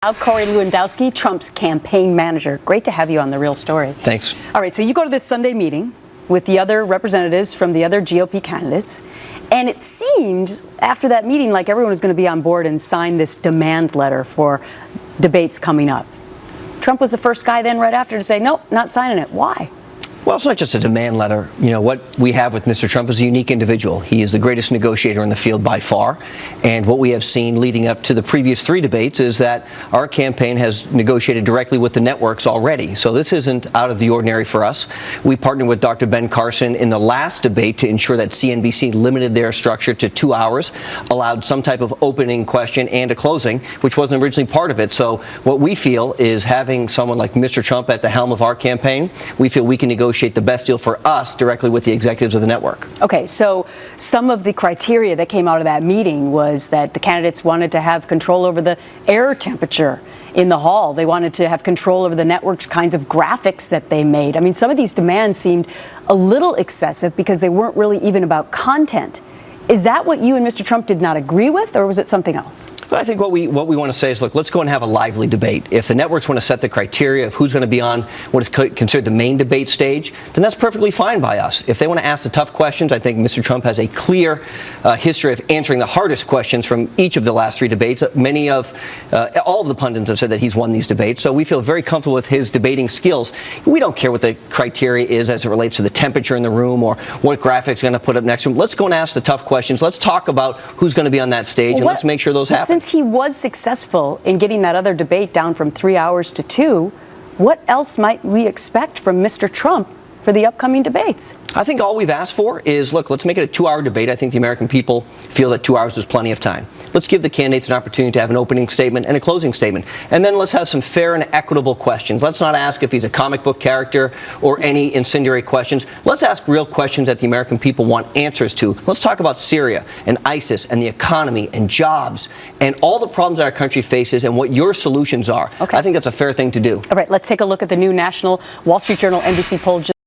Corey Lewandowski, Trump's campaign manager. Great to have you on The Real Story. Thanks. All right, so you go to this Sunday meeting with the other representatives from the other GOP candidates, and it seemed after that meeting like everyone was going to be on board and sign this demand letter for debates coming up. Trump was the first guy then right after to say, nope, not signing it. Why? Well, it's not just a demand letter. You know, what we have with Mr. Trump is a unique individual. He is the greatest negotiator in the field by far. And what we have seen leading up to the previous three debates is that our campaign has negotiated directly with the networks already. So this isn't out of the ordinary for us. We partnered with Dr. Ben Carson in the last debate to ensure that CNBC limited their structure to 2 hours, allowed some type of opening question and a closing, which wasn't originally part of it. So what we feel is having someone like Mr. Trump at the helm of our campaign, we feel we can negotiate the best deal for us directly with the executives of the network. Okay, so some of the criteria that came out of that meeting was that the candidates wanted to have control over the air temperature in the hall. They wanted to have control over the network's kinds of graphics that they made. I mean, some of these demands seemed a little excessive because they weren't really even about content. Is that what you and Mr. Trump did not agree with, or was it something else? I think what we want to say is, look, let's go and have a lively debate. If the networks want to set the criteria of who's going to be on what is considered the main debate stage, then that's perfectly fine by us. If they want to ask the tough questions, I think Mr. Trump has a clear history of answering the hardest questions from each of the last three debates. All of the pundits have said that he's won these debates, so we feel very comfortable with his debating skills. We don't care what the criteria is as it relates to the temperature in the room or what graphics are going to put up next to him. Let's go and ask the tough questions. Let's talk about who's going to be on that stage, and let's make sure those happen. Since he was successful in getting that other debate down from 3 hours to 2, what else might we expect from Mr. Trump for the upcoming debates? I think all we've asked for is, look, let's make it a 2-hour debate. I think the American people feel that 2 hours is plenty of time. Let's give the candidates an opportunity to have an opening statement and a closing statement. And then let's have some fair and equitable questions. Let's not ask if he's a comic book character or any incendiary questions. Let's ask real questions that the American people want answers to. Let's talk about Syria and ISIS and the economy and jobs and all the problems that our country faces and what your solutions are. Okay. I think that's a fair thing to do. All right, let's take a look at the new national Wall Street Journal NBC poll.